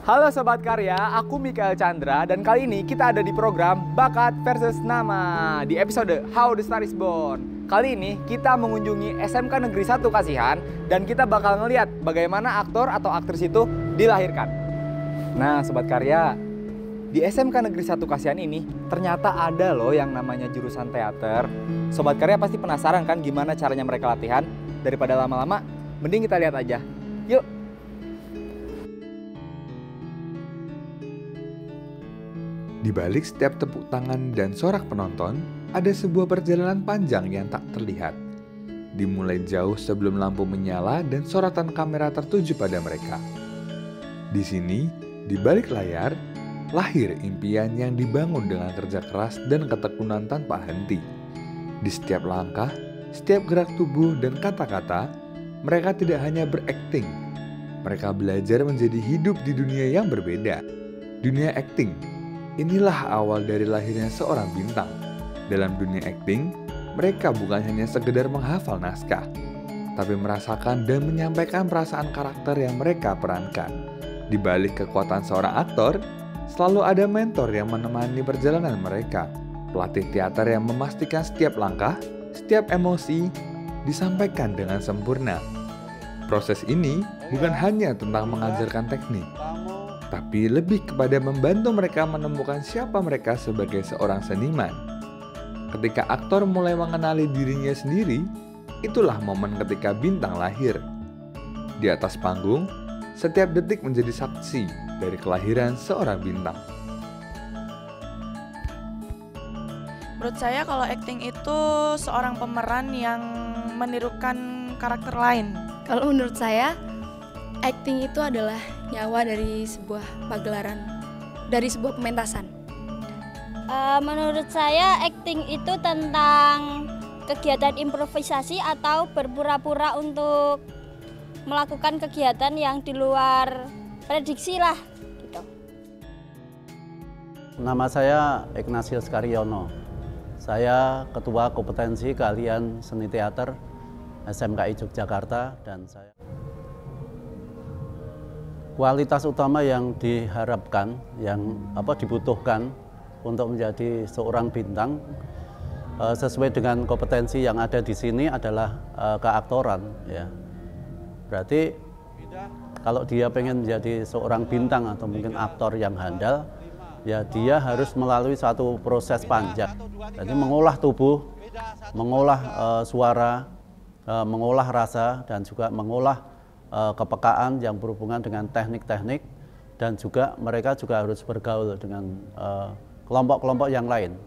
Halo Sobat Karya, aku Mikael Chandra dan kali ini kita ada di program Bakat versus Nama di episode How the Star is Born. Kali ini kita mengunjungi SMK Negeri 1 Kasihan dan kita bakal ngeliat bagaimana aktor atau aktris itu dilahirkan. Nah Sobat Karya, di SMK Negeri 1 Kasihan ini ternyata ada loh yang namanya jurusan teater. Sobat Karya pasti penasaran kan gimana caranya mereka latihan? Daripada lama-lama, mending kita lihat aja. Yuk! Di balik setiap tepuk tangan dan sorak penonton, ada sebuah perjalanan panjang yang tak terlihat. Dimulai jauh sebelum lampu menyala dan sorotan kamera tertuju pada mereka. Di sini, di balik layar, lahir impian yang dibangun dengan kerja keras dan ketekunan tanpa henti. Di setiap langkah, setiap gerak tubuh dan kata-kata, mereka tidak hanya berakting. Mereka belajar menjadi hidup di dunia yang berbeda. Dunia akting. Inilah awal dari lahirnya seorang bintang. Dalam dunia akting, mereka bukan hanya sekedar menghafal naskah, tapi merasakan dan menyampaikan perasaan karakter yang mereka perankan. Di balik kekuatan seorang aktor, selalu ada mentor yang menemani perjalanan mereka. Pelatih teater yang memastikan setiap langkah, setiap emosi disampaikan dengan sempurna. Proses ini bukan hanya tentang mengajarkan teknik, tapi lebih kepada membantu mereka menemukan siapa mereka sebagai seorang seniman. Ketika aktor mulai mengenali dirinya sendiri, itulah momen ketika bintang lahir. Di atas panggung, setiap detik menjadi saksi dari kelahiran seorang bintang. Menurut saya kalau acting itu seorang pemeran yang menirukan karakter lain. Kalau menurut saya, acting itu adalah nyawa dari sebuah pagelaran, dari sebuah pementasan. Menurut saya acting itu tentang kegiatan improvisasi atau berpura-pura untuk melakukan kegiatan yang di luar prediksi lah gitu. Nama saya Ignatius Karyono. Saya Ketua Kompetensi Keahlian Seni Teater SMKI Yogyakarta dan saya kualitas utama yang diharapkan, yang dibutuhkan untuk menjadi seorang bintang sesuai dengan kompetensi yang ada di sini adalah keaktoran. Ya. Berarti kalau dia pengen menjadi seorang bintang atau mungkin aktor yang handal, ya dia harus melalui satu proses panjang. Jadi mengolah tubuh, mengolah suara, mengolah rasa dan juga mengolah kepekaan yang berhubungan dengan teknik-teknik dan juga mereka juga harus bergaul dengan kelompok-kelompok yang lain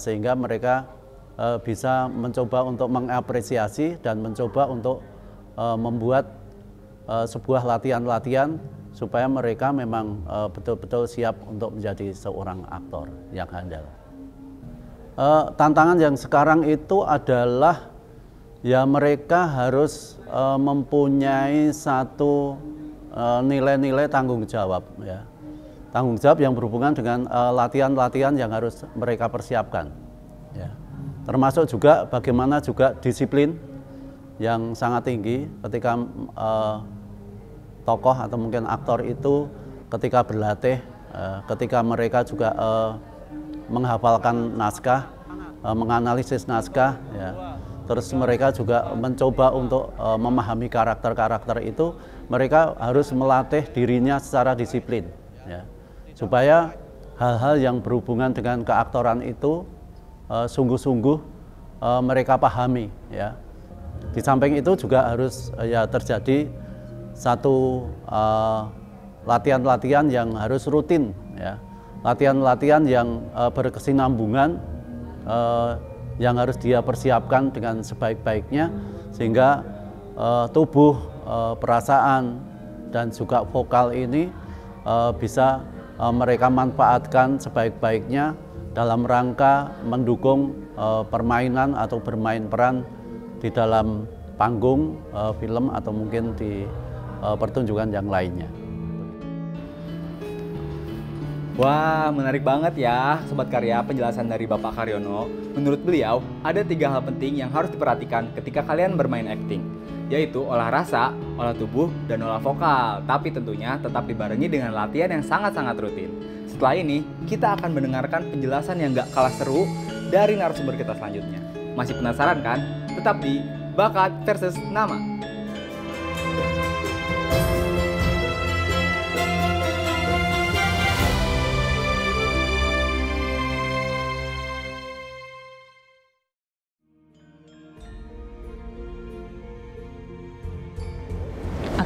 sehingga mereka bisa mencoba untuk mengapresiasi dan mencoba untuk membuat sebuah latihan-latihan supaya mereka memang betul-betul siap untuk menjadi seorang aktor yang handal. Tantangan yang sekarang itu adalah ya mereka harus mempunyai satu nilai-nilai tanggung jawab, ya. Tanggung jawab yang berhubungan dengan latihan-latihan yang harus mereka persiapkan, ya. Termasuk juga bagaimana juga disiplin yang sangat tinggi ketika tokoh atau mungkin aktor itu ketika berlatih, ketika mereka juga menghafalkan naskah, menganalisis naskah, ya. Terus mereka juga mencoba untuk memahami karakter-karakter itu, mereka harus melatih dirinya secara disiplin, ya. Supaya hal-hal yang berhubungan dengan keaktoran itu sungguh-sungguh mereka pahami, ya. Di samping itu juga harus ya terjadi satu latihan-latihan yang harus rutin, ya. Latihan-latihan yang berkesinambungan yang harus dia persiapkan dengan sebaik-baiknya sehingga tubuh, perasaan dan juga vokal ini bisa mereka manfaatkan sebaik-baiknya dalam rangka mendukung permainan atau bermain peran di dalam panggung film atau mungkin di pertunjukan yang lainnya. Wah, menarik banget ya Sobat Karya penjelasan dari Bapak Karyono. Menurut beliau, ada 3 hal penting yang harus diperhatikan ketika kalian bermain acting. yaitu olah rasa, olah tubuh, dan olah vokal. Tapi tentunya tetap dibarengi dengan latihan yang sangat-sangat rutin. Setelah ini, kita akan mendengarkan penjelasan yang gak kalah seru dari narasumber kita selanjutnya. Masih penasaran kan? Tetap di Bakat versus Nama.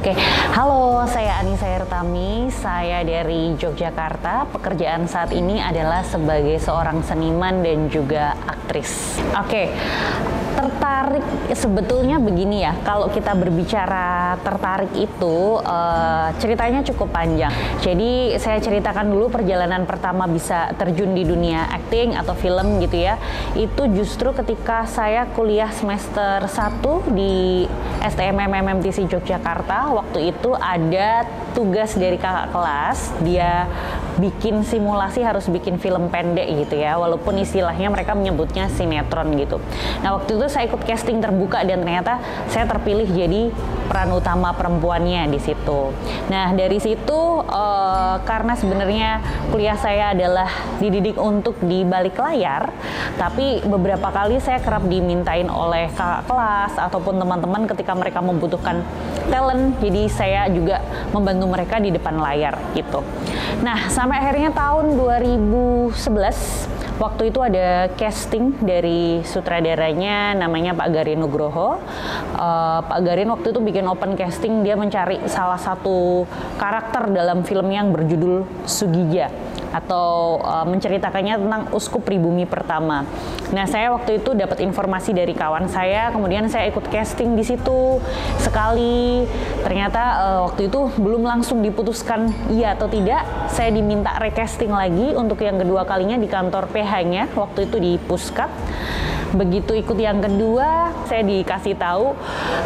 Oke, halo, saya Anissa Hertami, saya dari Yogyakarta. Pekerjaan saat ini adalah sebagai seorang seniman dan juga aktris. Oke, tertarik sebetulnya begini ya, kalau kita berbicara tertarik itu ceritanya cukup panjang. Jadi saya ceritakan dulu perjalanan pertama bisa terjun di dunia acting atau film gitu ya. Itu justru ketika saya kuliah semester 1 di STMM MMTC Yogyakarta. Waktu itu ada tugas dari kakak kelas, dia bikin simulasi harus bikin film pendek gitu ya, walaupun istilahnya mereka menyebutnya sinetron gitu. Nah waktu itu saya ikut casting terbuka dan ternyata saya terpilih jadi peran utama perempuannya di situ. Nah dari situ karena sebenarnya kuliah saya adalah dididik untuk di balik layar, tapi beberapa kali saya kerap dimintain oleh kakak kelas ataupun teman-teman ketika mereka membutuhkan talent, jadi saya juga membantu mereka di depan layar gitu. Nah sampai akhirnya tahun 2011 waktu itu ada casting dari sutradaranya namanya Pak Garin Nugroho. Pak Garin waktu itu bikin open casting, dia mencari salah satu karakter dalam film yang berjudul Sugija atau menceritakannya tentang uskup pribumi pertama. Nah, saya waktu itu dapat informasi dari kawan saya, kemudian saya ikut casting di situ sekali. Ternyata waktu itu belum langsung diputuskan iya atau tidak. Saya diminta recasting lagi untuk yang kedua kalinya di kantor PH-nya, waktu itu di Puskap. Begitu ikut yang kedua, saya dikasih tahu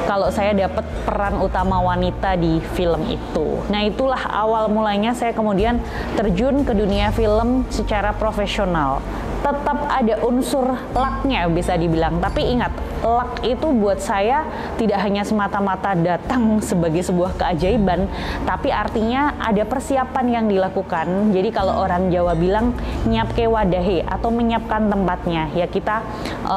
kalau saya dapat peran utama wanita di film itu. Nah, itulah awal mulanya saya kemudian terjun ke dunia film secara profesional. Tetap ada unsur luck-nya bisa dibilang, tapi ingat, luck itu buat saya tidak hanya semata-mata datang sebagai sebuah keajaiban, tapi artinya ada persiapan yang dilakukan. Jadi kalau orang Jawa bilang nyiapke wadahe atau menyiapkan tempatnya, ya kita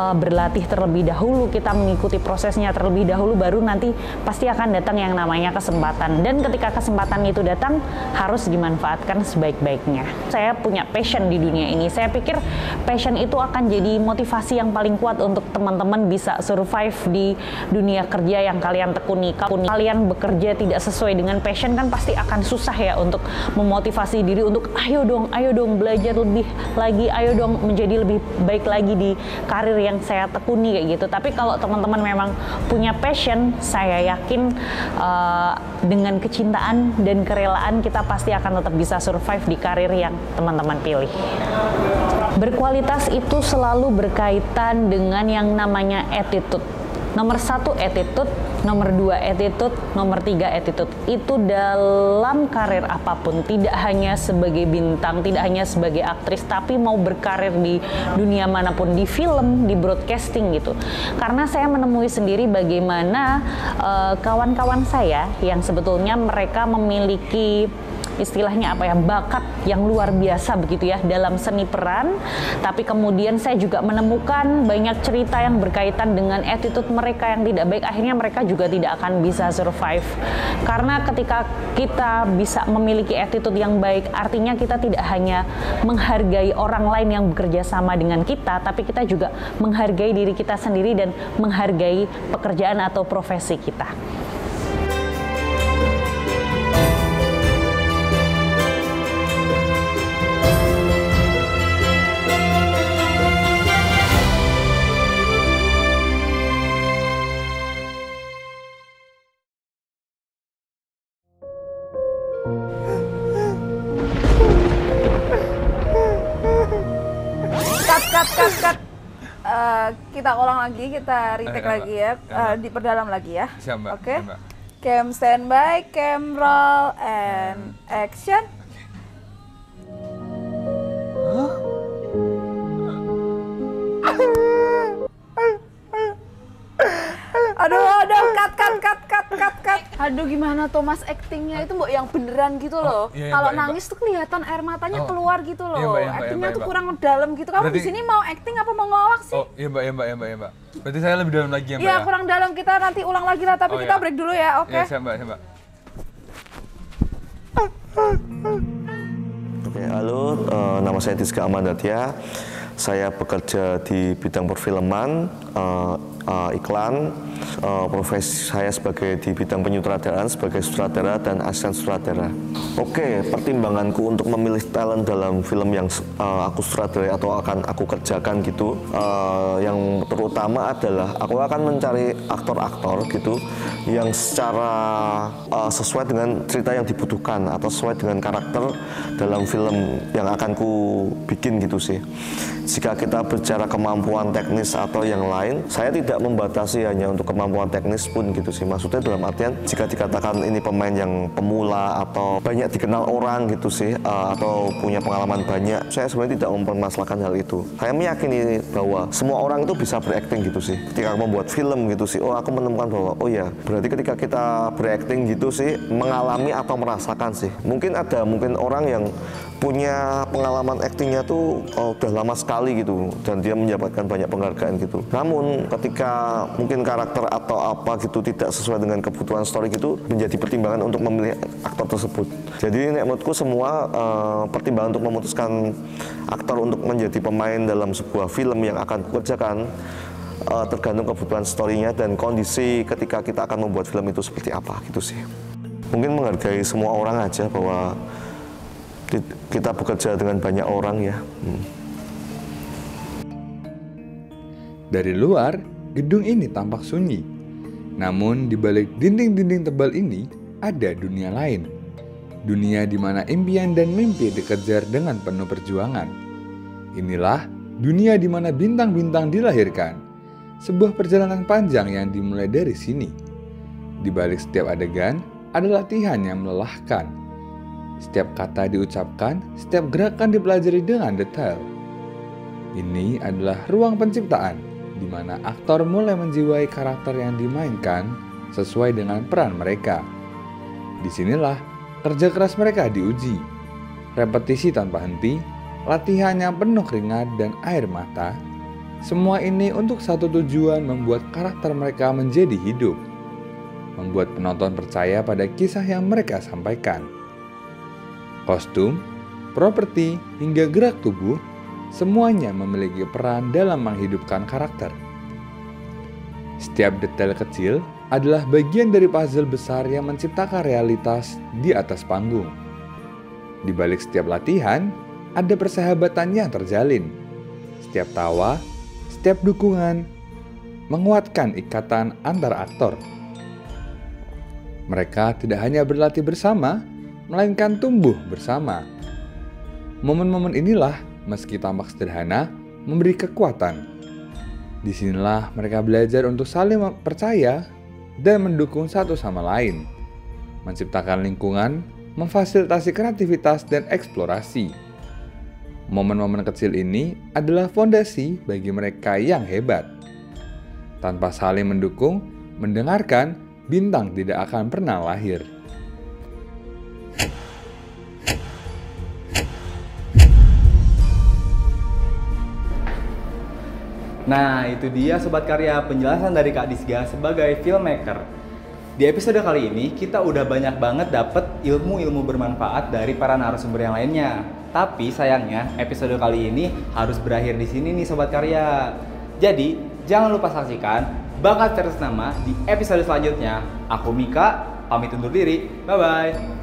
berlatih terlebih dahulu, kita mengikuti prosesnya terlebih dahulu, baru nanti pasti akan datang yang namanya kesempatan. Dan ketika kesempatan itu datang, harus dimanfaatkan sebaik-baiknya. Saya punya passion di dunia ini. Saya pikir passion itu akan jadi motivasi yang paling kuat untuk teman-teman bisa survive di dunia kerja yang kalian tekuni. Kalau kalian bekerja tidak sesuai dengan passion kan pasti akan susah ya untuk memotivasi diri untuk ayo dong belajar lebih lagi, ayo dong menjadi lebih baik lagi di karir yang saya tekuni kayak gitu. Tapi kalau teman-teman memang punya passion, saya yakin dengan kecintaan dan kerelaan kita pasti akan tetap bisa survive di karir yang teman-teman pilih. Berkualitas itu selalu berkaitan dengan yang namanya attitude. Nomor 1 attitude, nomor 2 attitude, nomor 3 attitude. Itu dalam karir apapun, tidak hanya sebagai bintang, tidak hanya sebagai aktris, tapi mau berkarir di dunia manapun, di film, di broadcasting gitu. Karena saya menemui sendiri bagaimana kawan-kawan saya yang sebetulnya mereka memiliki istilahnya apa ya, bakat yang luar biasa begitu ya dalam seni peran, tapi kemudian saya juga menemukan banyak cerita yang berkaitan dengan attitude mereka yang tidak baik. Akhirnya mereka juga tidak akan bisa survive, karena ketika kita bisa memiliki attitude yang baik, artinya kita tidak hanya menghargai orang lain yang bekerja sama dengan kita, tapi kita juga menghargai diri kita sendiri dan menghargai pekerjaan atau profesi kita. Cut. Kita ulang lagi, kita retake lagi ya, diperdalam lagi ya. Oke. Cam standby, cam roll, and action. Aduh, cut. Aduh gimana Thomas actingnya itu mbak yang beneran gitu loh. Kalau nangis tuh kelihatan air matanya keluar gitu loh. Actingnya tuh kurang dalam gitu. Kamu di sini mau acting apa mau ngelawak sih? Oh iya mbak. Berarti saya lebih dalam lagi ya mbak? Iya kurang dalam, kita nanti ulang lagi lah. Tapi kita break dulu ya, oke? Iya siap mbak. Oke, halo, nama saya Diska Amandatya. Saya bekerja di bidang perfilman, iklan. Profesi saya sebagai di bidang penyutradaraan sebagai sutradara dan asisten sutradara. Oke, pertimbanganku untuk memilih talent dalam film yang aku sutradarai atau akan aku kerjakan gitu, yang terutama adalah aku akan mencari aktor-aktor gitu yang secara sesuai dengan cerita yang dibutuhkan atau sesuai dengan karakter dalam film yang akan ku bikin gitu sih. Jika kita bicara kemampuan teknis atau yang lain, saya tidak membatasi hanya untuk kemampuan teknis pun gitu sih. Maksudnya dalam artian jika dikatakan ini pemain yang pemula atau banyak dikenal orang gitu sih, atau punya pengalaman banyak, saya sebenarnya tidak mempermasalahkan hal itu. Saya meyakini bahwa semua orang itu bisa berakting gitu sih. Ketika membuat film gitu sih, aku menemukan bahwa oh ya, berarti ketika kita berakting gitu sih, mengalami atau merasakan sih. Mungkin orang yang punya pengalaman aktingnya tuh udah lama sekali gitu dan dia mendapatkan banyak penghargaan gitu. Namun ketika mungkin karakter atau apa gitu tidak sesuai dengan kebutuhan story gitu, menjadi pertimbangan untuk memilih aktor tersebut. Jadi menurutku semua pertimbangan untuk memutuskan aktor untuk menjadi pemain dalam sebuah film yang akan kukerjakan tergantung kebutuhan story-nya dan kondisi ketika kita akan membuat film itu seperti apa gitu sih. Mungkin menghargai semua orang aja bahwa kita bekerja dengan banyak orang ya. Dari luar, gedung ini tampak sunyi. Namun di balik dinding-dinding tebal ini ada dunia lain. Dunia di mana impian dan mimpi dikejar dengan penuh perjuangan. Inilah dunia di mana bintang-bintang dilahirkan. Sebuah perjalanan panjang yang dimulai dari sini. Di balik setiap adegan ada latihan yang melelahkan. Setiap kata diucapkan, setiap gerakan dipelajari dengan detail. Ini adalah ruang penciptaan, di mana aktor mulai menjiwai karakter yang dimainkan sesuai dengan peran mereka. Disinilah kerja keras mereka diuji. Repetisi tanpa henti, latihan yang penuh keringat dan air mata. Semua ini untuk satu tujuan, membuat karakter mereka menjadi hidup. Membuat penonton percaya pada kisah yang mereka sampaikan. Kostum, properti, hingga gerak tubuh, semuanya memiliki peran dalam menghidupkan karakter. Setiap detail kecil adalah bagian dari puzzle besar yang menciptakan realitas di atas panggung. Di balik setiap latihan, ada persahabatan yang terjalin. Setiap tawa, setiap dukungan, menguatkan ikatan antar aktor. Mereka tidak hanya berlatih bersama, melainkan tumbuh bersama. Momen-momen inilah, meski tampak sederhana, memberi kekuatan. Disinilah mereka belajar untuk saling percaya dan mendukung satu sama lain, menciptakan lingkungan, memfasilitasi kreativitas dan eksplorasi. Momen-momen kecil ini adalah fondasi bagi mereka yang hebat. Tanpa saling mendukung, mendengarkan, bintang tidak akan pernah lahir. Nah, itu dia Sobat Karya penjelasan dari Kak Disga sebagai filmmaker. Di episode kali ini kita udah banyak banget dapet ilmu-ilmu bermanfaat dari para narasumber yang lainnya. Tapi sayangnya episode kali ini harus berakhir di sini nih Sobat Karya. Jadi jangan lupa saksikan Bakat versus Nama di episode selanjutnya. Aku Mika, pamit undur diri. Bye-bye.